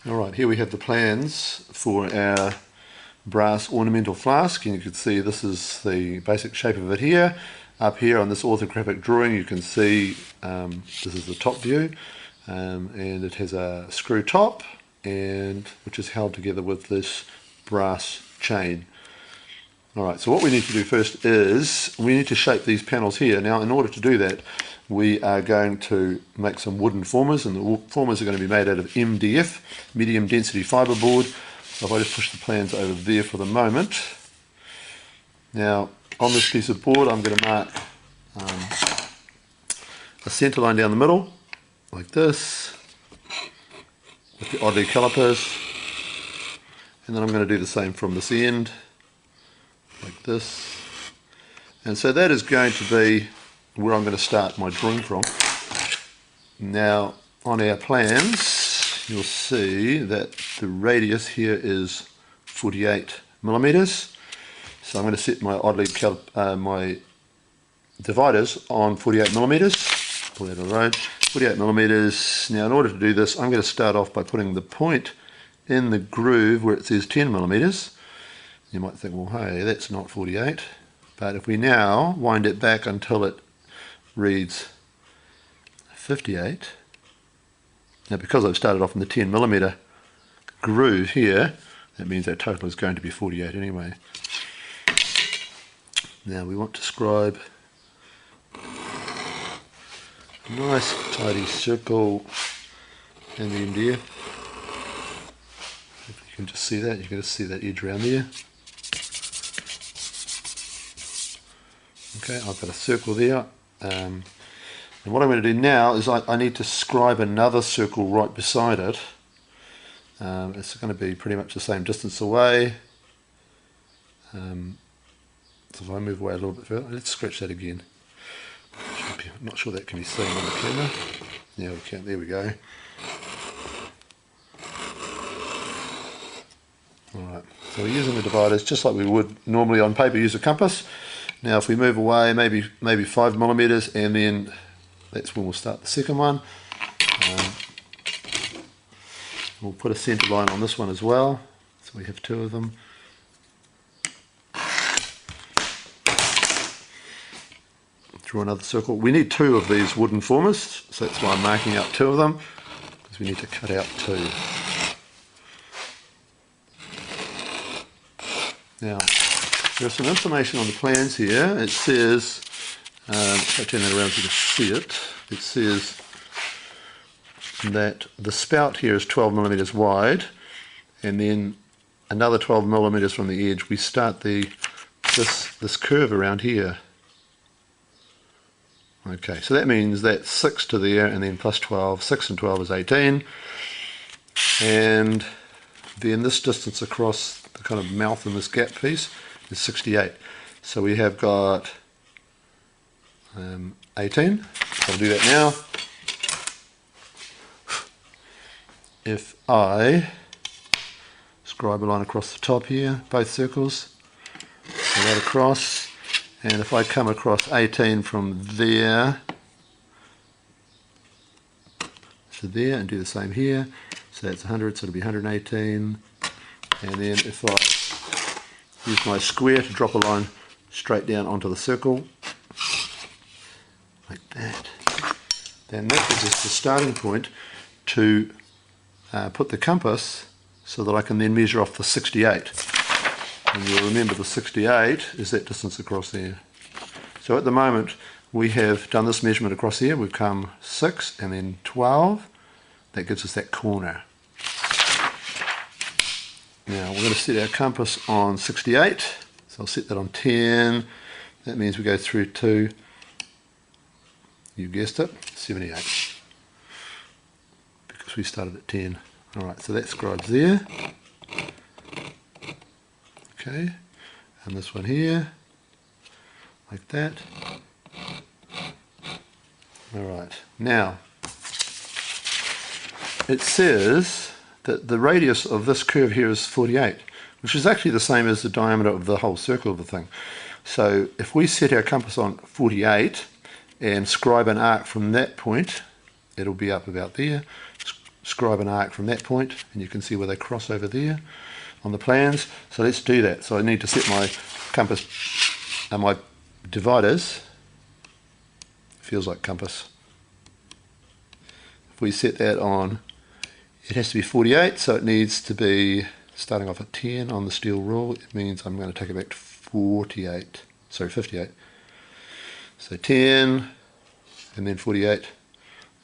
Alright, here we have the plans for our brass ornamental flask, and you can see this is the basic shape of it here. Up here on this orthographic drawing you can see this is the top view, and it has a screw top and which is held together with this brass chain. Alright, so what we need to do first is we need to shape these panels here. Now in order to do that we are going to make some wooden formers, and the formers are going to be made out of MDF, medium density fiberboard. So if I just push the plans over there for the moment. Now on this piece of board I'm going to mark a centre line down the middle like this with the oddly calipers, and then I'm going to do the same from this end like this, and so that is going to be where I'm going to start my drawing from. Now on our plans you'll see that the radius here is 48 millimeters, so I'm going to set my my dividers on 48 millimeters. Pull that on the road. 48 millimeters. Now in order to do this I'm going to start off by putting the point in the groove where it says 10 millimeters. You might think, well, hey, that's not 48, but if we now wind it back until it reads 58, now because I've started off in the 10 millimeter groove here, that means our total is going to be 48 anyway. Now we want to scribe a nice tidy circle in the MDF. If you can just see that, you can just see that edge around there. Okay, I've got a circle there, and what I'm going to do now is I need to scribe another circle right beside it. It's going to be pretty much the same distance away. So if I move away a little bit further, let's scratch that again. I'm not sure that can be seen on the camera. Yeah, we can. There we go. Alright, so we're using the dividers just like we would normally on paper use a compass. Now if we move away maybe 5 millimeters, and then that's when we'll start the second one. We'll put a centre line on this one as well, so we have two of them. Draw another circle. We need two of these wooden formers, so that's why I'm marking out two of them, because we need to cut out two. Now there's some information on the plans here. It says, if I turn that around so you can see it, it says that the spout here is 12 millimeters wide, and then another 12 millimeters from the edge we start this curve around here. Okay, so that means that's 6 to there, and then plus 12. 6 and 12 is 18, and then this distance across the kind of mouth in this gap piece is 68. So we have got 18. I'll do that now. If I scribe a line across the top here, both circles, so that across, and if I come across 18 from there to there and do the same here, so that's 100, so it'll be 118, and then if I use my square to drop a line straight down onto the circle, like that, then that gives us the starting point to put the compass so that I can then measure off the 68. And you'll remember the 68 is that distance across there. So at the moment we have done this measurement across here. We've come 6 and then 12. That gives us that corner. Now we're going to set our compass on 68. So I'll set that on 10. That means we go through to, you guessed it, 78. Because we started at 10. Alright, so that scribes there. Okay, and this one here, like that. Alright, now it says that the radius of this curve here is 48, which is actually the same as the diameter of the whole circle of the thing. So if we set our compass on 48 and scribe an arc from that point, it'll be up about there. scribe an arc from that point, and you can see where they cross over there on the plans. So let's do that. So I need to set my compass and my dividers. Feels like compass. If we set that on, it has to be 48, so it needs to be starting off at 10 on the steel rule. It means I'm going to take it back to 58. Sorry, 58. So 10 and then 48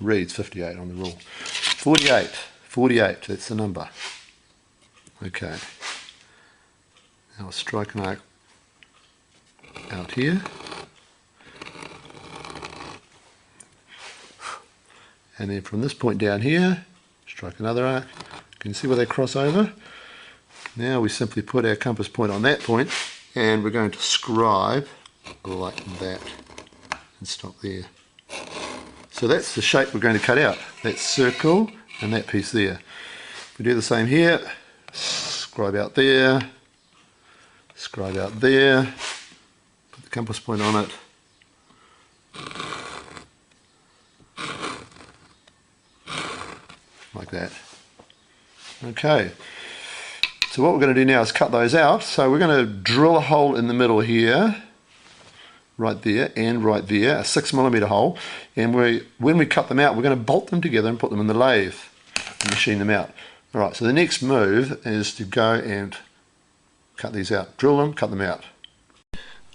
reads 58 on the rule. 48, that's the number. Okay. Now I'll strike an arc out here. And then from this point down here, strike another arc. Can you see where they cross over? Now we simply put our compass point on that point, and we're going to scribe like that and stop there. So that's the shape we're going to cut out. That circle and that piece there. We do the same here. Scribe out there, scribe out there, put the compass point on it. Like that. Okay, so what we're going to do now is cut those out. So we're going to drill a hole in the middle here, right there and right there, a 6mm hole, and when we cut them out, we're going to bolt them together and put them in the lathe and machine them out. Alright, so the next move is to go and cut these out. Drill them, cut them out.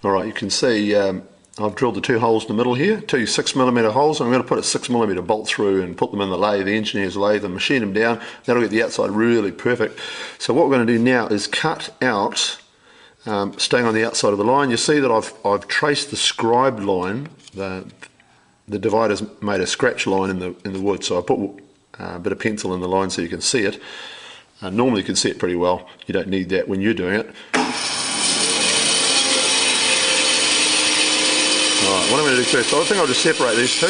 Alright, you can see I've drilled the two holes in the middle here, two 6mm holes. I'm going to put a 6mm bolt through and put them in the lathe, the engineer's lathe, and machine them down. That'll get the outside really perfect. So what we're going to do now is cut out, staying on the outside of the line. You see that I've traced the scribed line. The divider's made a scratch line in the wood, so I put a bit of pencil in the line so you can see it. Normally you can see it pretty well. You don't need that when you're doing it. Alright, what I'm going to do first, I think I'll just separate these two.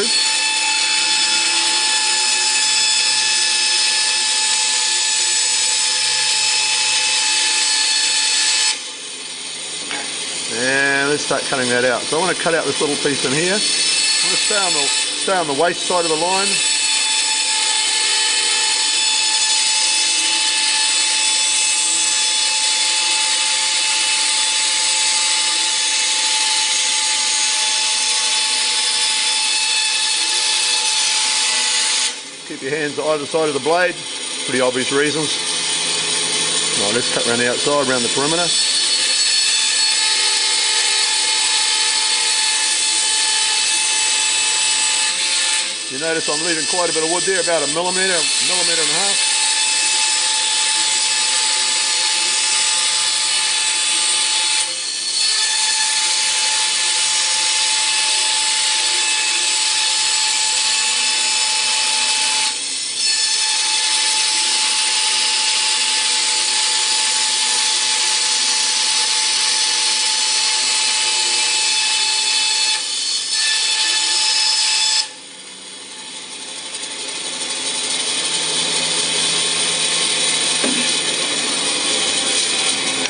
And let's start cutting that out. So I want to cut out this little piece in here. I'm going to stay on the waist side of the line. Keep your hands either side of the blade, pretty obvious reasons. Right, let's cut around the outside, around the perimeter. You notice I'm leaving quite a bit of wood there, about a millimetre and a half.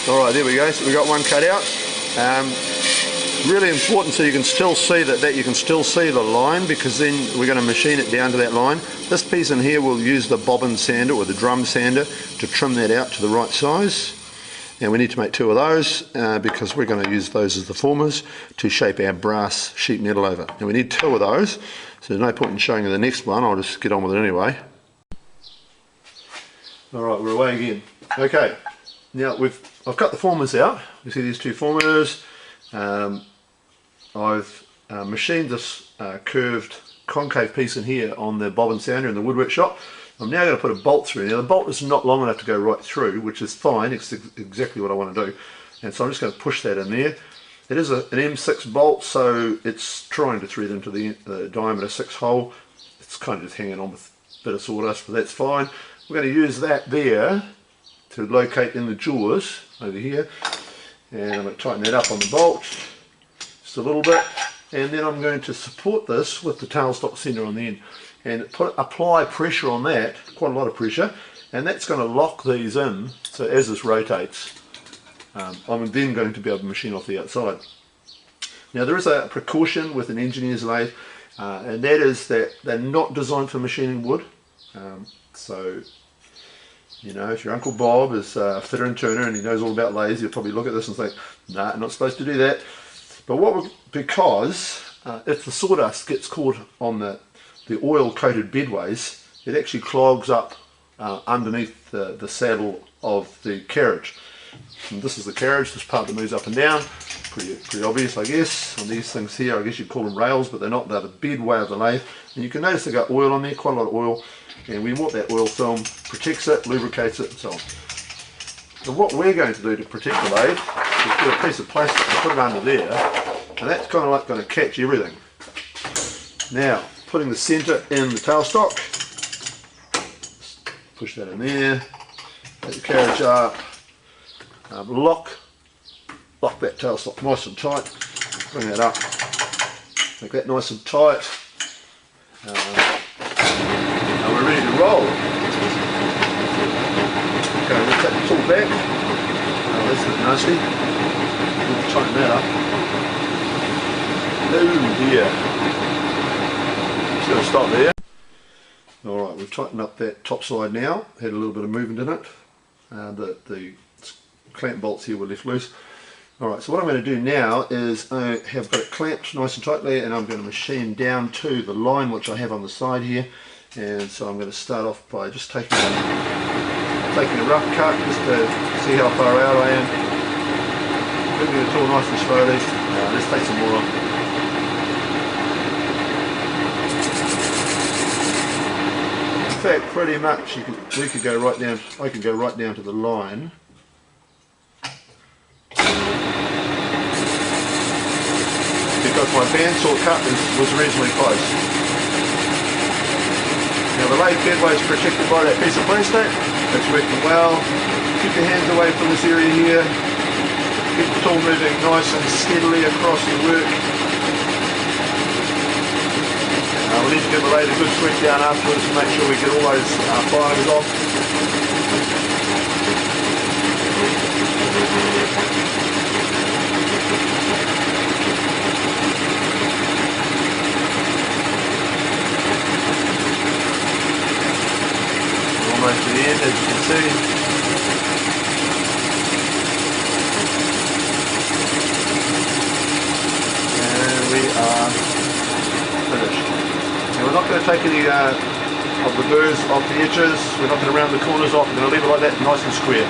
Alright, there we go, so we got one cut out. Really important so you can still see you can still see the line, because then we're going to machine it down to that line. This piece in here we'll use the bobbin sander or the drum sander to trim that out to the right size. And we need to make two of those because we're going to use those as the formers to shape our brass sheet metal over. Now we need two of those, so there's no point in showing you the next one, I'll just get on with it anyway. Alright, we're away again. Okay, now I've cut the formers out. You see these two formers. I've machined this curved concave piece in here on the bobbin sander in the woodwork shop. I'm now going to put a bolt through. Now the bolt is not long enough to go right through, which is fine. It's exactly what I want to do. And so I'm just going to push that in there. It is an M6 bolt, so it's trying to thread into the diameter 6 hole. It's kind of just hanging on with a bit of sawdust, but that's fine. We're going to use that there to locate in the jaws over here, and I'm going to tighten that up on the bolt just a little bit, and then I'm going to support this with the tailstock center on the end and apply pressure on that, quite a lot of pressure, and that's going to lock these in. So as this rotates, I'm then going to be able to machine off the outside. Now there is a precaution with an engineer's lathe, and that is that they're not designed for machining wood. So, you know, if your Uncle Bob is a fitter and turner and he knows all about lathes, he'll probably look at this and think, nah, not supposed to do that. But because if the sawdust gets caught on the oil-coated bedways, it actually clogs up underneath the saddle of the carriage. And this is the carriage, this part that moves up and down. Pretty obvious, I guess. On these things here, I guess you'd call them rails, but they're not. They're the bedway of the lathe. And you can notice they've got oil on there, quite a lot of oil. And we want that oil film, protects it, lubricates it, and so on. So what we're going to do to protect the lathe is get a piece of plastic and put it under there, and that's kind of like going to catch everything. Now, putting the centre in the tailstock, push that in there, take the carriage up, lock that tailstock nice and tight, bring that up, make that nice and tight, and we're ready to roll. Okay, we'll take the tool back, that's it nicely, we'll tighten that up. Oh dear, just going to stop there. Alright, we've tightened up that top side now, had a little bit of movement in it, the clamp bolts here were left loose. Alright, so what I'm going to do now is I have got it clamped nice and tightly, and I'm going to machine down to the line which I have on the side here. And so I'm going to start off by just taking a rough cut just to see how far out I am. Moving the tool nice and slowly. Let's take some more. In fact, pretty much we could go right down. I can go right down to the line. Because my bandsaw cut was originally close. Now the lathe bedway is protected by that piece of plastic. It's working well. Keep your hands away from this area here. Keep the tool moving nice and steadily across the work. We'll need to give the lathe a good sweep down afterwards to make sure we get all those filings off. Almost to the end, as you can see. And we are finished. Now we're not going to take any of the burrs off the edges, we're not going to round the corners off, we're going to leave it like that, nice and square.